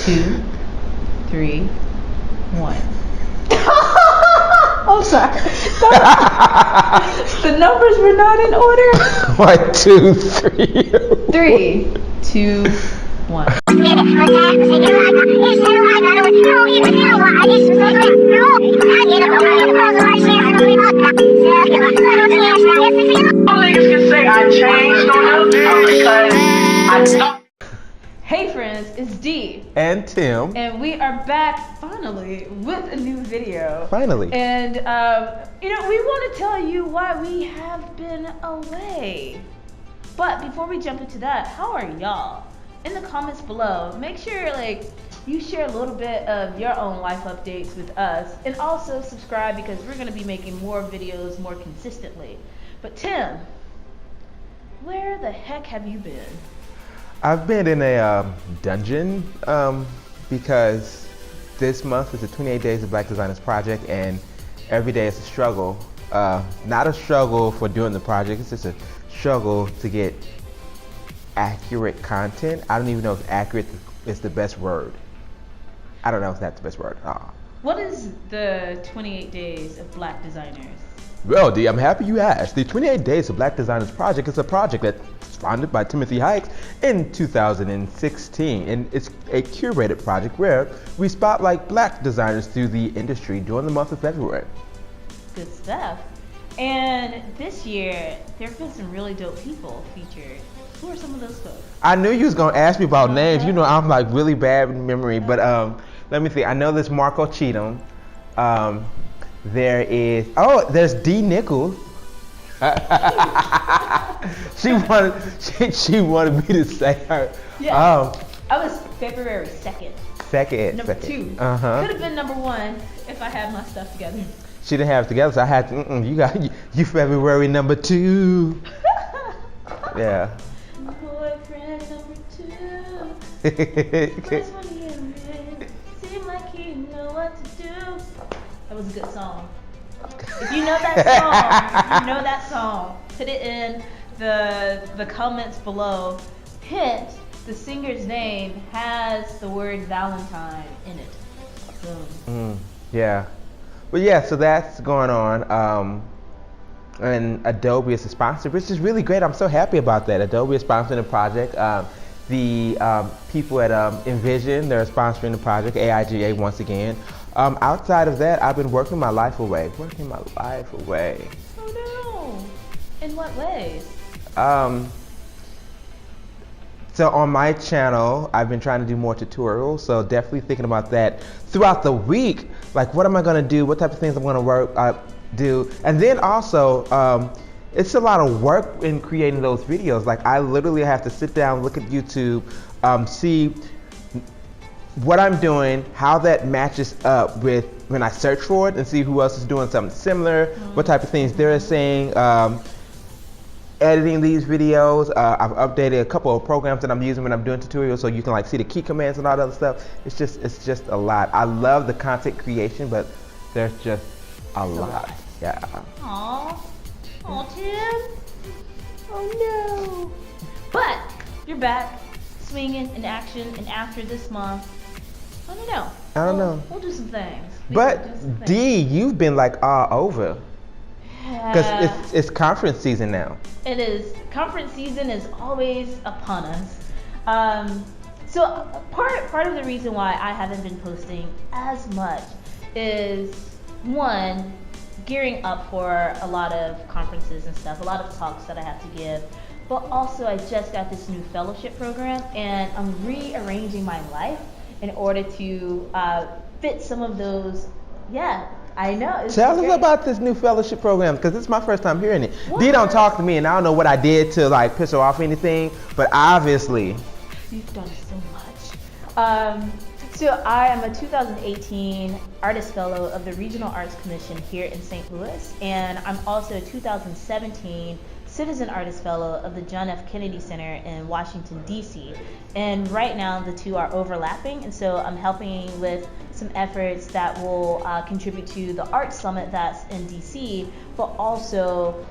2, 3, 1. I'm sorry. The numbers were not in order. 1, 2, 3. 3, 2, 1. Hey friends, it's Dee And Tim. and we are back finally with a new video. Finally. And we want to tell you why we have been away. But before we jump into that, how are y'all? In the comments below, make sure you share a little bit of your own life updates with us, and also subscribe because we're going to be making more videos more consistently. But Tim, where the heck have you been? I've been in a dungeon because this month is the 28 Days of Black Designers Project, and every day is a struggle. Not a struggle for doing the project, it's just a struggle to get accurate content. I don't even know if accurate is the best word. I don't know if that's the best word at all. What is the 28 Days of Black Designers? Well, Dee, I'm happy you asked. The 28 Days of Black Designers Project is a project that's founded by Timothy Hykes in 2016. And it's a curated project where we spotlight black designers through the industry during the month of February. Good stuff. And this year, there have been some really dope people featured. Who are some of those folks? I knew you was going to ask me about names. You know, I'm like really bad with memory. But let me see. I know there's Marco Cheatham. There's D. Nichols. she wanted me to say her. Yeah. I was February 2nd. Number 2. Could have been number 1 if I had my stuff together. She didn't have it together, so I had to, you February number 2. Yeah. Boyfriend number 2. First one he admitted, seemed like he knew what to do. That was a good song. If you know that song, put it in the comments below. Hint, the singer's name has the word Valentine in it. Boom. Yeah. But yeah, so that's going on. And Adobe is a sponsor, which is really great. I'm so happy about that. Adobe is sponsoring the project. The people at Envision, they're sponsoring the project, AIGA once again. Outside of that, I've been working my life away. Oh no! In what ways? So on my channel, I've been trying to do more tutorials, so definitely thinking about that throughout the week. Like, what am I gonna do? What type of things I'm gonna do? And then also, it's a lot of work in creating those videos. Like, I literally have to sit down, look at YouTube, see what I'm doing, how that matches up with when I search for it, and see who else is doing something similar, what type of things they're saying. Editing these videos, I've updated a couple of programs that I'm using when I'm doing tutorials, so you can see the key commands and all that other stuff. It's just a lot. I love the content creation, but there's just a lot. Yeah. Aww. Aw, Tim. Oh no. But you're back, swinging in action, and after this month, I don't know. We'll do some things. But Dee, you've been all over. Because it's conference season now. It is. Conference season is always upon us. So part of the reason why I haven't been posting as much is, one, gearing up for a lot of conferences and stuff, a lot of talks that I have to give. But also I just got this new fellowship program, and I'm rearranging my life in order to fit some of those. Yeah. I know. Tell us about this new fellowship program, because this is my first time hearing it. Dee don't talk to me, and I don't know what I did to piss her off or anything, but obviously. You've done so much. So I am a 2018 Artist Fellow of the Regional Arts Commission here in St. Louis, and I'm also a 2017 Citizen Artist Fellow of the John F. Kennedy Center in Washington, D.C. And right now the two are overlapping, and so I'm helping with some efforts that will contribute to the art summit that's in DC, but also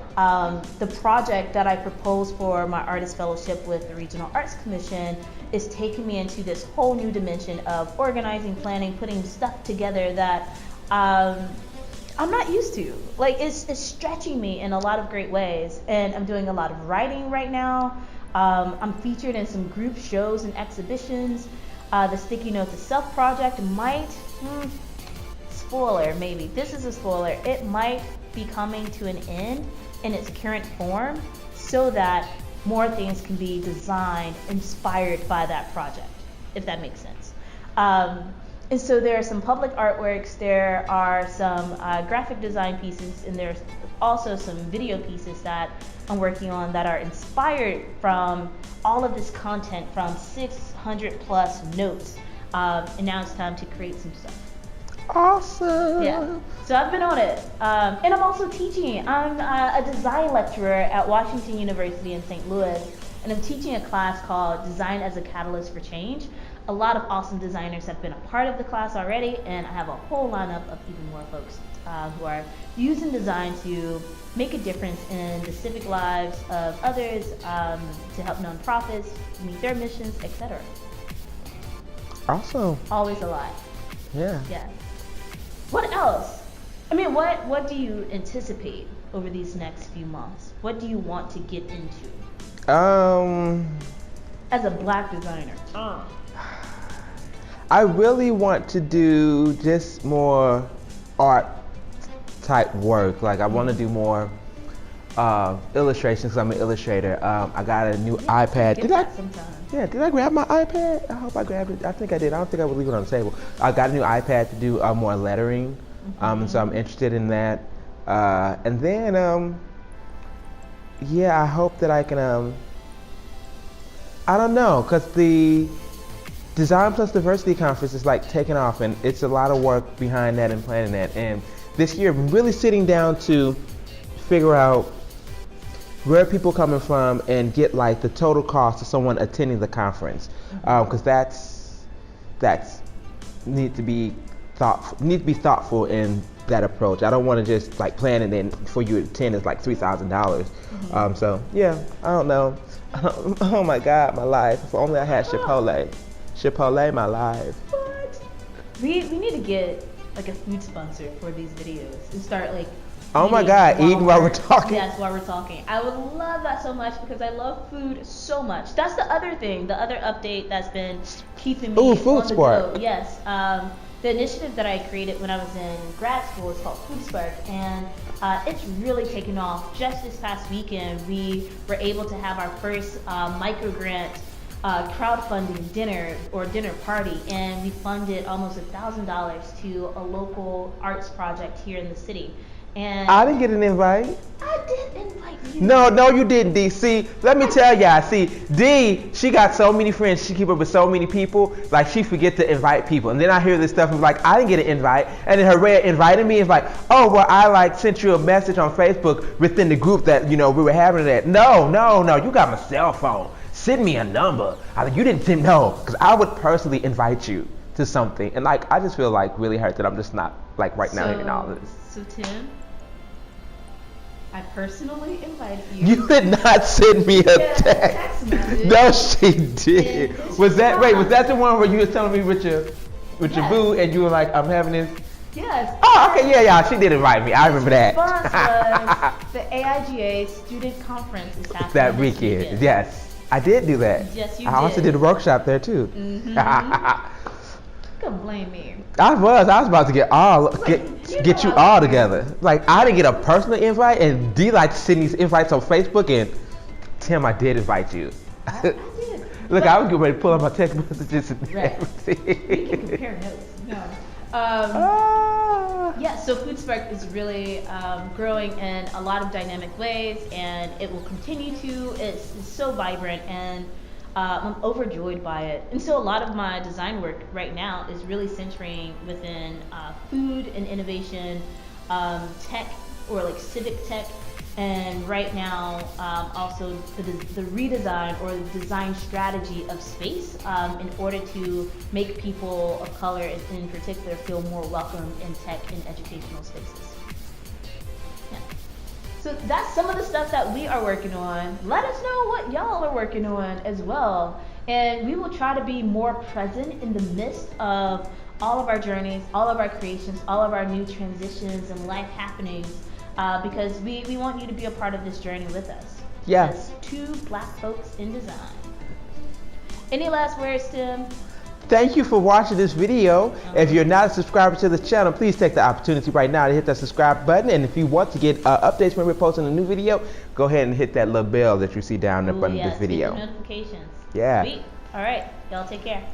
the project that I proposed for my artist fellowship with the Regional Arts Commission is taking me into this whole new dimension of organizing, planning, putting stuff together that I'm not used to. Like it's stretching me in a lot of great ways, and I'm doing a lot of writing right now. I'm featured in some group shows and exhibitions. The Sticky Note to Self project might, spoiler maybe, this is a spoiler, it might be coming to an end in its current form so that more things can be designed, inspired by that project, if that makes sense. And so there are some public artworks, there are some graphic design pieces, and there's also some video pieces that I'm working on that are inspired from all of this content from 600 plus notes. And now it's time to create some stuff. Awesome. Yeah. So I've been on it. And I'm also teaching. I'm a design lecturer at Washington University in St. Louis, and I'm teaching a class called Design as a Catalyst for Change. A lot of awesome designers have been a part of the class already, and I have a whole lineup of even more folks who are using design to make a difference in the civic lives of others, to help nonprofits meet their missions, etc. Awesome. Always a lot. Yeah. Yeah. What else? I mean, what do you anticipate over these next few months? What do you want to get into? As a Black designer. I really want to do just more art type work. Like I want to do more illustrations. 'Cause I'm an illustrator. I got a new iPad. Did I grab my iPad? I hope I grabbed it. I think I did. I don't think I would leave it on the table. I got a new iPad to do more lettering. And so I'm interested in that. And then yeah, I hope that I can I don't know, because the Design Plus Diversity Conference is like taking off, and it's a lot of work behind that and planning that. And this year, I'm really sitting down to figure out where people coming from and get like the total cost of someone attending the conference, because that's need to be thoughtful in that approach. I don't want to just like plan and then for you to attend is like $3,000. So yeah, I don't know. Oh my God, my life! If only I had Chipotle. Chipotle, my life. What? We need to get like a food sponsor for these videos and start like. Oh my God, eating while we're talking. Yes, while we're talking. I would love that so much because I love food so much. That's the other thing, the other update that's been keeping me food on the sport. go. Yes. The initiative that I created when I was in grad school is called Pittsburgh, and it's really taken off. Just this past weekend, we were able to have our first micro grant crowdfunding dinner party, and we funded almost $1,000 to a local arts project here in the city. And I didn't get an invite. I did invite you. No, you didn't, D. See, let me tell y'all. See, D, she got so many friends. She keep up with so many people. Like, she forget to invite people. And then I hear this stuff and like, I didn't get an invite. And then Herrera invited me. It's like, oh, well, I like sent you a message on Facebook within the group that, you know, we were having that. No. You got my cell phone. Send me a number. You didn't know. Because I would personally invite you to something. And like, I just feel like really hurt that I'm just not like right now hearing all this. So Tim, I personally invited you. You did not send me a text. No, she did. Was that the one where you was telling me with your boo and you were like, I'm having this? Yes. Oh, okay, yeah, she did invite me. I remember that. Was the AIGA student conference is happening that weekend. Yes, I did do that. Yes, you did. I also did a workshop there too. Don't blame me. I was about to get you all together. Like, I didn't get a personal invite, and D like to send these invites on Facebook, and Tim, I did invite you. I did. Look, I was getting ready to pull up my text messages and everything. We can compare notes. No. Yeah, so Pittsburgh is really growing in a lot of dynamic ways, and it will continue to. It's so vibrant, and I'm overjoyed by it. And so a lot of my design work right now is really centering within food and innovation, tech, or like civic tech, And right now, also the redesign or the design strategy of space in order to make people of color in particular feel more welcomed in tech and educational spaces. Yeah. So that's some of the stuff that we are working on. Let us know what y'all are working on as well. And we will try to be more present in the midst of all of our journeys, all of our creations, all of our new transitions and life happenings. Because we want you to be a part of this journey with us. Yes. As two Black folks in design. Any last words, Tim? Thank you for watching this video. If you're not a subscriber to the channel, please take the opportunity right now to hit that subscribe button. And if you want to get updates when we're posting a new video, go ahead and hit that little bell that you see down in front of this video. Notifications. Yeah. Sweet. All right. Y'all take care.